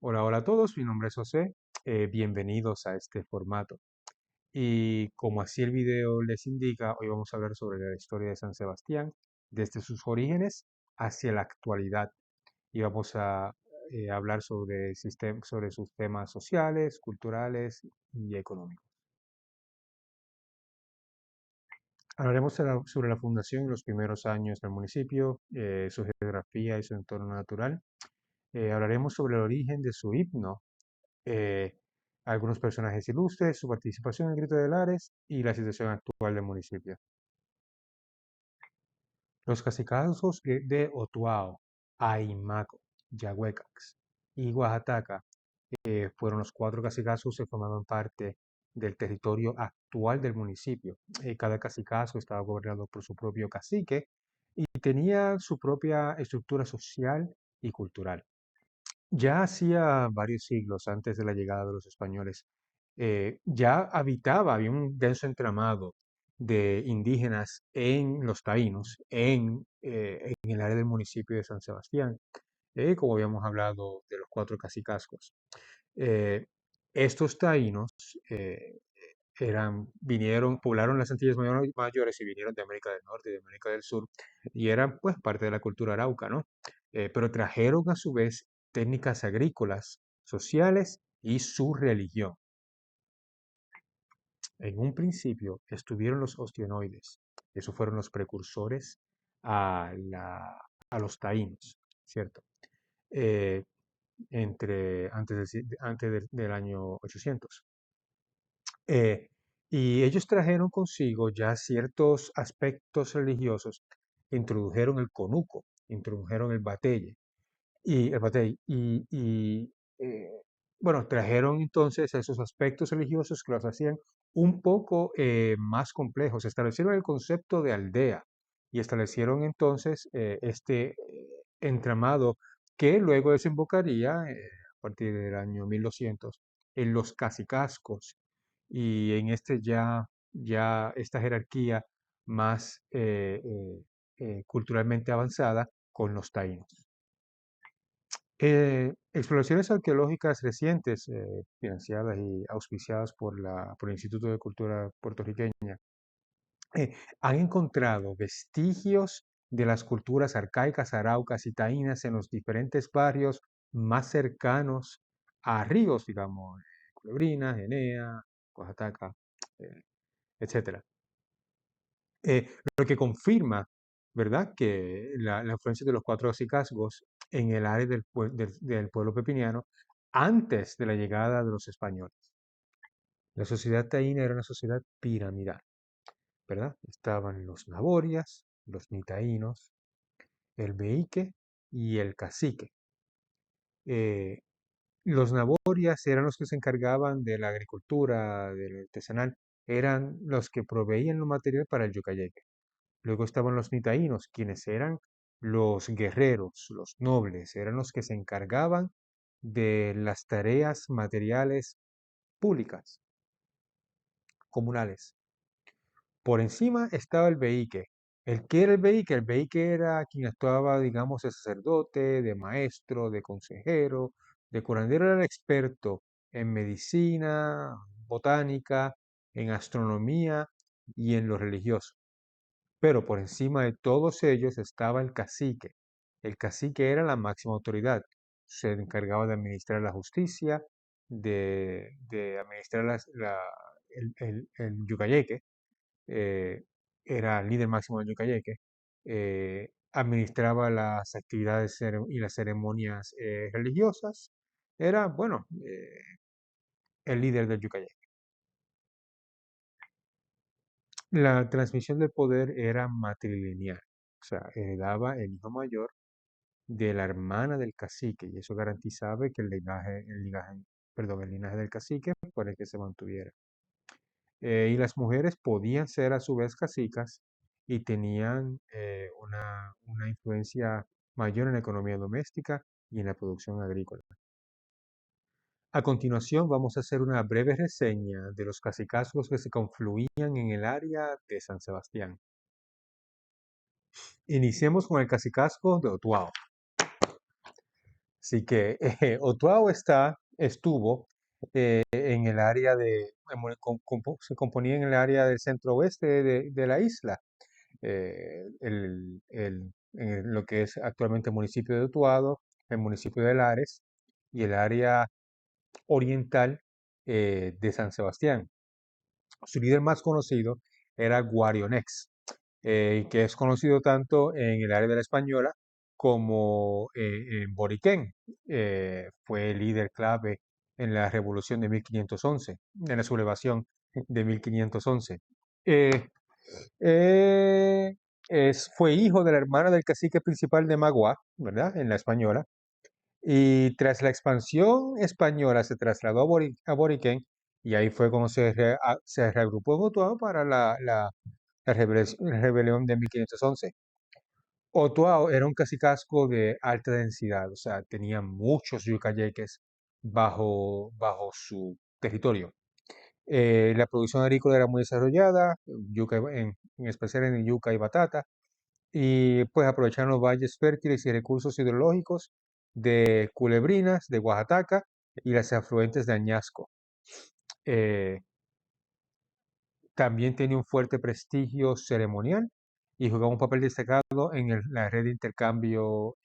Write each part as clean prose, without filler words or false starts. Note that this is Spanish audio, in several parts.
Hola, hola a todos, mi nombre es José, bienvenidos a este formato. Y como así el video les indica, hoy vamos a hablar sobre la historia de San Sebastián, desde sus orígenes hacia la actualidad. Y vamos a hablar sobre sus temas sociales, culturales y económicos. Hablaremos sobre la fundación y los primeros años del municipio, su geografía y su entorno natural. Hablaremos sobre el origen de su himno, eh, algunos personajes ilustres, su participación en el Grito de Lares y la situación actual del municipio. Los cacicazgos de Otuao, Aimaco, Yahuecax y Oaxaca fueron los cuatro cacicazgos que formaban parte del territorio actual del municipio. Cada cacicazgo estaba gobernado por su propio cacique y tenía su propia estructura social y cultural. Ya hacía varios siglos antes de la llegada de los españoles, había un denso entramado de indígenas en los taínos, en el área del municipio de San Sebastián, como habíamos hablado de los cuatro cacicazgos. Eh, Estos taínos poblaron las Antillas Mayores y vinieron de América del Norte y de América del Sur, y eran pues parte de la cultura arauca, ¿no? Pero trajeron a su vez técnicas agrícolas, sociales y su religión. En un principio estuvieron los ostionoides, esos fueron los precursores a los taínos, ¿cierto? Eh, antes del año 800. Eh, y ellos trajeron consigo ya ciertos aspectos religiosos, introdujeron el conuco, introdujeron el batey, bueno, trajeron entonces esos aspectos religiosos que los hacían un poco más complejos. Establecieron el concepto de aldea y establecieron entonces entramado que luego desembocaría a partir del año 1200 en los cacicazgos y en ya esta jerarquía más culturalmente avanzada con los taínos. Exploraciones arqueológicas recientes, financiadas y auspiciadas por el Instituto de Cultura puertorriqueña, han encontrado vestigios de las culturas arcaicas araucas y taínas en los diferentes barrios más cercanos a ríos, digamos, Culebrina, Genea, Oaxaca, eh, etcétera. Lo que confirma, ¿verdad?, que la influencia de los cuatro acicazgos en el área del pueblo pepiniano antes de la llegada de los españoles. La sociedad taína era una sociedad piramidal, ¿verdad? Estaban los naborias, los nitaínos, el beike y el cacique. Eh, los naborias eran los que se encargaban de la agricultura, del artesanal, eran los que proveían lo material para el yucayeque. Luego estaban los nitaínos, quienes eran los guerreros, los nobles, eran los que se encargaban de las tareas materiales públicas, comunales. Por encima estaba el beike. ¿El qué era el beike? El beike era quien actuaba, digamos, de sacerdote, de maestro, de consejero, de curandero, era el experto en medicina, botánica, en astronomía y en lo religioso. Pero por encima de todos ellos estaba el cacique. El cacique era la máxima autoridad. Se encargaba de administrar la justicia, de administrar el yucayeque. eh, Era el líder máximo del yucayeque. Administraba las actividades y las ceremonias religiosas. Era, bueno, el líder del yucayeque. La transmisión del poder era matrilineal. O sea, heredaba el hijo mayor de la hermana del cacique, y eso garantizaba que el linaje del cacique fuera el que se mantuviera. Y las mujeres podían ser a su vez cacicas y tenían una influencia mayor en la economía doméstica y en la producción agrícola. A continuación vamos a hacer una breve reseña de los cacicazgos que se confluían en el área de San Sebastián. Iniciemos con el cacicazgo de Otuao. Así que Otuao estuvo en el área se componía en el área del centro oeste de la isla, en lo que es actualmente el municipio de Utuado, el municipio de Lares y el área oriental de San Sebastián. Su líder más conocido era Guarionex, que es conocido tanto en el área de la Española como en Boriquén. Fue el líder clave en la revolución de 1511, en la sublevación de 1511. Eh, eh, Fue hijo de la hermana del cacique principal de Magua, ¿verdad? En la Española. Y tras la expansión española se trasladó a Boriquén y ahí fue cuando se reagrupó en Utuado para la rebelión de 1511. Otuao era un cacicazgo de alta densidad, o sea, tenía muchos yucayeques bajo su territorio. La producción agrícola era muy desarrollada, en especial en yuca y batata, y pues aprovecharon los valles fértiles y recursos hidrológicos de Culebrinas, de Oaxaca y las afluentes de Añasco. Eh, También tenía un fuerte prestigio ceremonial y jugaba un papel destacado en la red de intercambio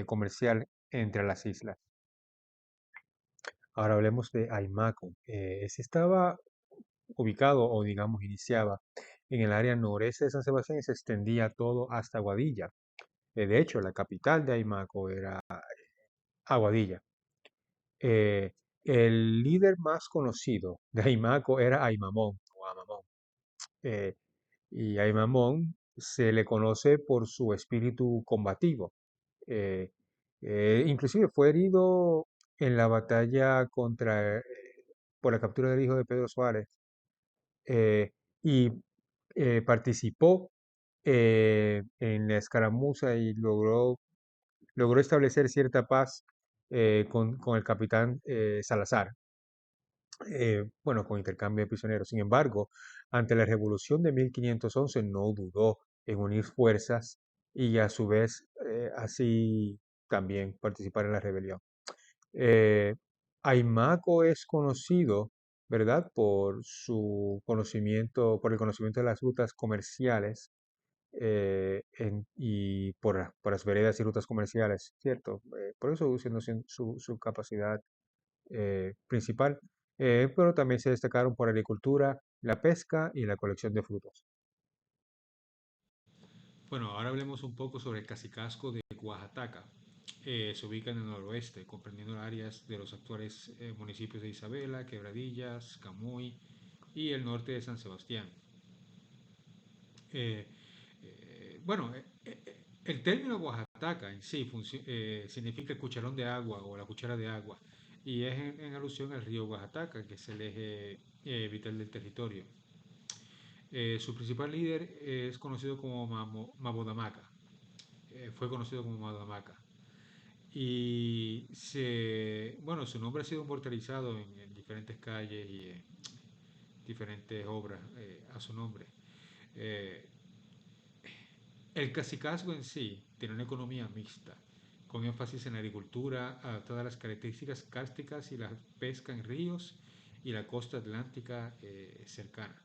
comercial entre las islas. Ahora hablemos de Aymaco. Ese estaba ubicado o digamos iniciaba en el área noreste de San Sebastián y se extendía todo hasta Aguadilla. De hecho, la capital de Aymaco era Aguadilla. Eh, el líder más conocido de Aymaco era Aymamón o Amamón. Eh, y Aymamón se le conoce por su espíritu combativo. Eh, Inclusive fue herido en la batalla por la captura del hijo de Pedro Suárez y participó en la escaramuza y logró establecer cierta paz con el capitán Salazar, bueno, con intercambio de prisioneros. Sin embargo, ante la revolución de 1511 no dudó en unir fuerzas y a su vez así también participar en la rebelión. Eh, Aymaco es conocido, ¿verdad?, por el conocimiento de las rutas comerciales y por las veredas y rutas comerciales, ¿cierto? Por eso siendo su capacidad principal, pero también se destacaron por la agricultura, la pesca y la colección de frutos. Bueno, ahora hablemos un poco sobre el cacicazgo de Oaxaca. Se ubica en el noroeste, comprendiendo áreas de los actuales municipios de Isabela, Quebradillas, Camuy y el norte de San Sebastián. Eh, bueno, el término Oaxaca en sí significa el cucharón de agua o la cuchara de agua y es en alusión al río Oaxaca, que es el eje vital del territorio. Su principal líder es conocido como Mabodamaca. Fue conocido como Mabodamaca. Bueno, su nombre ha sido inmortalizado en diferentes calles y diferentes obras a su nombre. Eh, el cacicazgo en sí tiene una economía mixta, con énfasis en la agricultura adaptada a las características cársticas y la pesca en ríos y la costa atlántica cercana.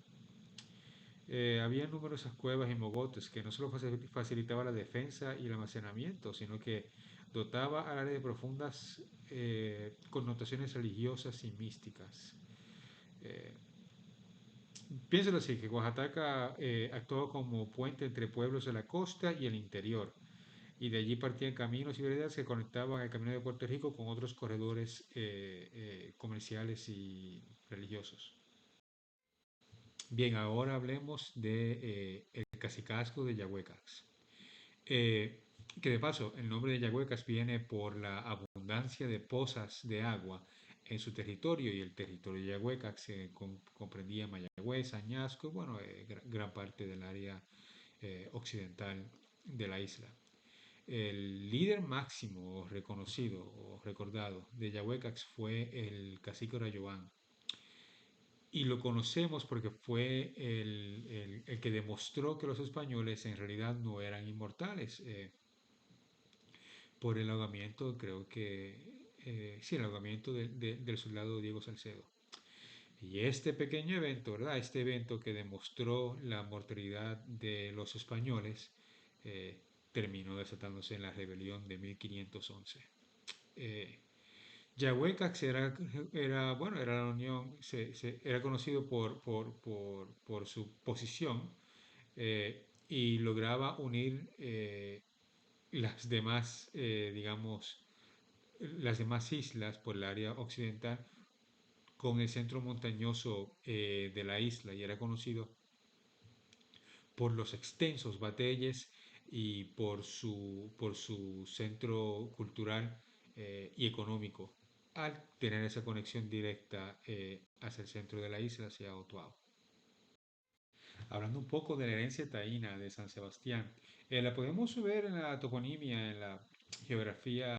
Había numerosas cuevas y mogotes que no solo facilitaba la defensa y el almacenamiento, sino que dotaba al área de profundas connotaciones religiosas y místicas. Eh, Piénselo así, que Oaxaca actuaba como puente entre pueblos de la costa y el interior, y de allí partían caminos y veredas que conectaban el camino de Puerto Rico con otros corredores comerciales y religiosos. Bien, ahora hablemos de el cacicazgo de Yahuecax. Eh, que de paso, el nombre de Yahuecas viene por la abundancia de pozas de agua en su territorio y el territorio de Yahuecas comprendía Mayagüez, Añasco, bueno, gran parte del área occidental de la isla. El líder máximo reconocido o recordado de Yahuecax fue el cacique Rayoán, y lo conocemos porque fue el que demostró que los españoles en realidad no eran inmortales. Por el ahogamiento, creo que sí, el ahogamiento del soldado Diego Salcedo. Y este pequeño evento, ¿verdad? Este evento que demostró la mortalidad de los españoles, eh, terminó desatándose en la rebelión de 1511. Eh, Yahuecax bueno, era la unión, era conocido por su posición, y lograba unir las demás, digamos, las demás islas por el área occidental con el centro montañoso de la isla, y era conocido por los extensos batalles y por su centro cultural y económico, al tener esa conexión directa hacia el centro de la isla, hacia Otuao. Hablando un poco de la herencia taína de San Sebastián, la podemos ver en la toponimia, en la geografía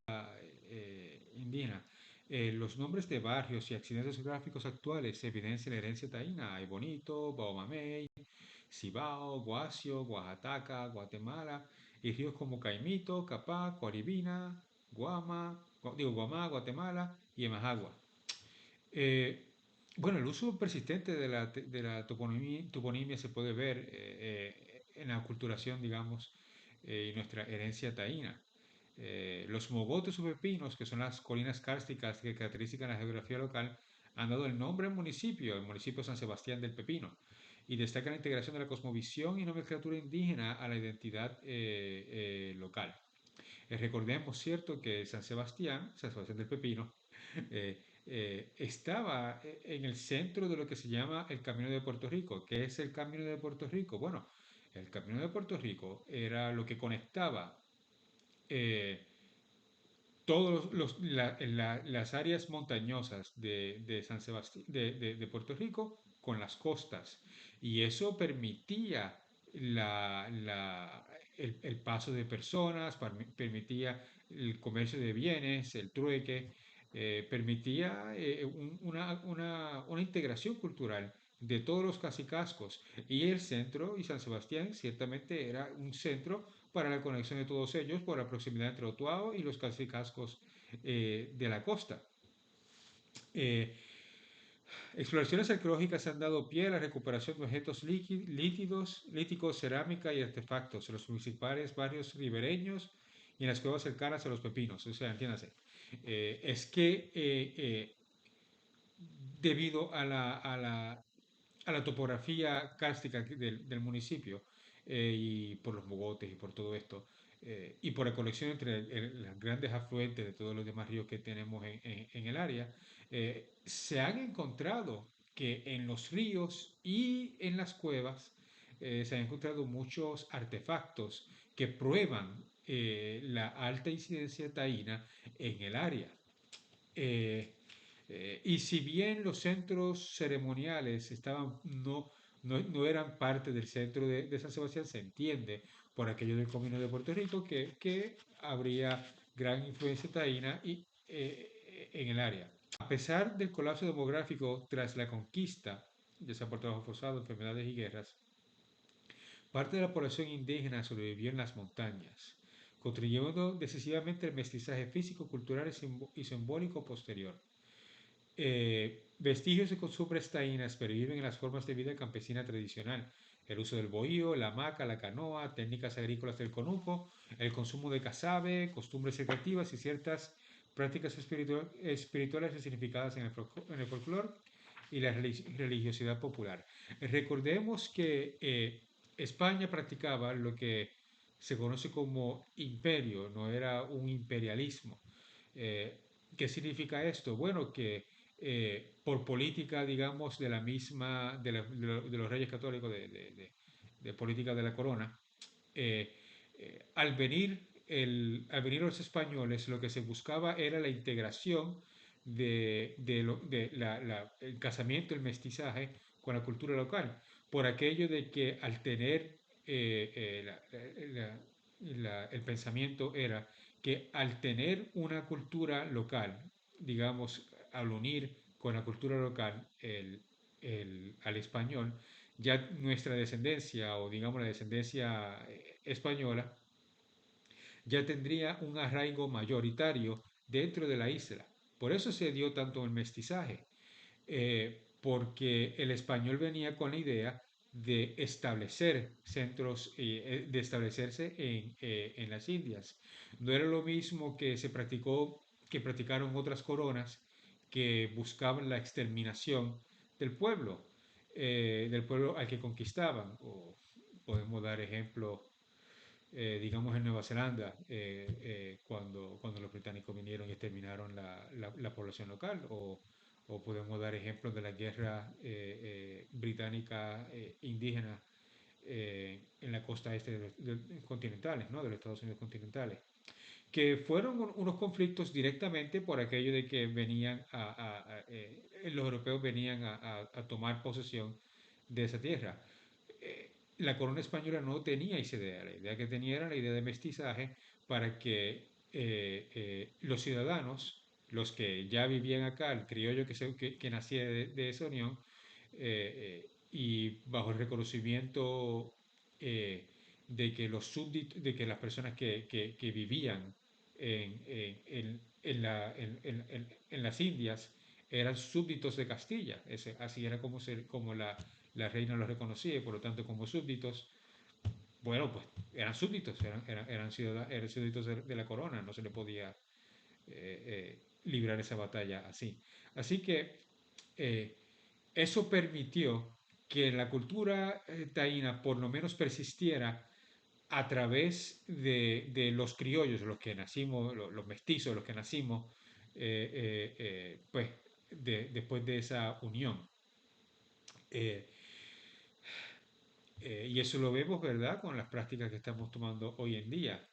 indígena. Los nombres de barrios y accidentes geográficos actuales evidencian la herencia taína. Hay Bonito, Baomamey, Cibao, Guasio, Oaxaca, Guatemala, y ríos como Caimito, Capá, Coaribina, Guamá, Guatemala y Emajagua. Eh, bueno, el uso persistente de la toponimia se puede ver en la aculturación, digamos, y nuestra herencia taína. Los mogotes o pepinos, que son las colinas kársticas que caracterizan la geografía local, han dado el nombre al municipio, el municipio San Sebastián del Pepino, y destaca la integración de la cosmovisión y nomenclatura indígena a la identidad local. Recordemos, cierto, que San Sebastián del Pepino, estaba en el centro de lo que se llama el Camino de Puerto Rico. ¿Qué es el Camino de Puerto Rico? Bueno, el Camino de Puerto Rico era lo que conectaba eh, todas las áreas montañosas de San Sebastián, de Puerto Rico con las costas. Y eso permitía el paso de personas, permitía el comercio de bienes, el trueque, permitía una integración cultural de todos los cacicascos. Y el centro, y San Sebastián ciertamente era un centro para la conexión de todos ellos por la proximidad entre Otuao y los cacicascos de la costa. Eh, Exploraciones arqueológicas han dado pie a la recuperación de objetos líticos, cerámica y artefactos en los principales barrios ribereños y en las cuevas cercanas a los pepinos. O sea, entiéndase, es que debido a la topografía kárstica del municipio, y por los mogotes y por todo esto, y por la conexión entre los grandes afluentes de todos los demás ríos que tenemos en el área, se han encontrado que en los ríos y en las cuevas se han encontrado muchos artefactos que prueban la alta incidencia taína en el área. Eh, y si bien los centros ceremoniales no eran parte del centro de San Sebastián, se entiende por aquello del Camino de Puerto Rico que habría gran influencia taína en el área. A pesar del colapso demográfico tras la conquista, ya sea por trabajo forzado, enfermedades y guerras, parte de la población indígena sobrevivió en las montañas, contribuyendo decisivamente al mestizaje físico, cultural y simbólico posterior. Vestigios de costumbres taínas perviven en las formas de vida campesina tradicional. El uso del bohío, la hamaca, la canoa, técnicas agrícolas del conuco, el consumo de casabe, costumbres recreativas y ciertas prácticas espirituales significadas en el folclore y la religiosidad popular. Recordemos que España practicaba lo que se conoce como imperio, no era un imperialismo. Eh, ¿Qué significa esto? Bueno, que por política, digamos, de la misma, de los reyes católicos, de política de la corona, eh, al venir los españoles, lo que se buscaba era la integración el casamiento, el mestizaje con la cultura local, por aquello de que al tener el pensamiento era que al tener una cultura local, digamos, al unir con la cultura local al español, ya nuestra descendencia o digamos la descendencia española ya tendría un arraigo mayoritario dentro de la isla. Por eso se dio tanto el mestizaje, porque el español venía con la idea de establecer centros, de establecerse en las Indias. No era lo mismo que se practicó, que practicaron otras coronas que buscaban la exterminación del pueblo al que conquistaban. O podemos dar ejemplo, digamos en Nueva Zelanda, cuando los británicos vinieron y exterminaron la población local, o podemos dar ejemplos de la guerra británica indígena en la costa este continentales, ¿no? De los Estados Unidos continentales, que fueron unos conflictos directamente por aquello de que venían los europeos venían a tomar posesión de esa tierra. La corona española no tenía esa idea, la idea que tenía era la idea de mestizaje para que los ciudadanos, los que ya vivían acá, el criollo que nacía de esa unión, y bajo el reconocimiento de que las personas que vivían en las Indias eran súbditos de Castilla. Así era como la reina los reconocía y por lo tanto como súbditos, bueno, pues eran súbditos, eran súbditos de la corona, no se le podía librar esa batalla así. Así que eh, eso permitió que la cultura taína por lo menos persistiera a través de los criollos, los que nacimos, los mestizos, los que nacimos, pues después de esa unión. Eh, y eso lo vemos, ¿verdad?, con las prácticas que estamos tomando hoy en día.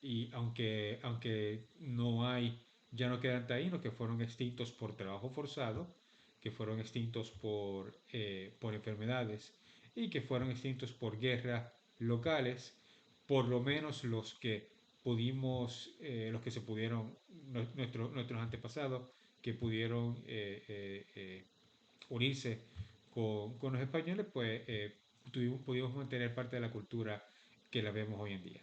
Y aunque no hay, ya no quedan taínos que fueron extintos por trabajo forzado, que fueron extintos por enfermedades y que fueron extintos por guerras locales, por lo menos los que se pudieron, nuestros antepasados, que pudieron unirse con los españoles, pues pudimos mantener parte de la cultura que la vemos hoy en día.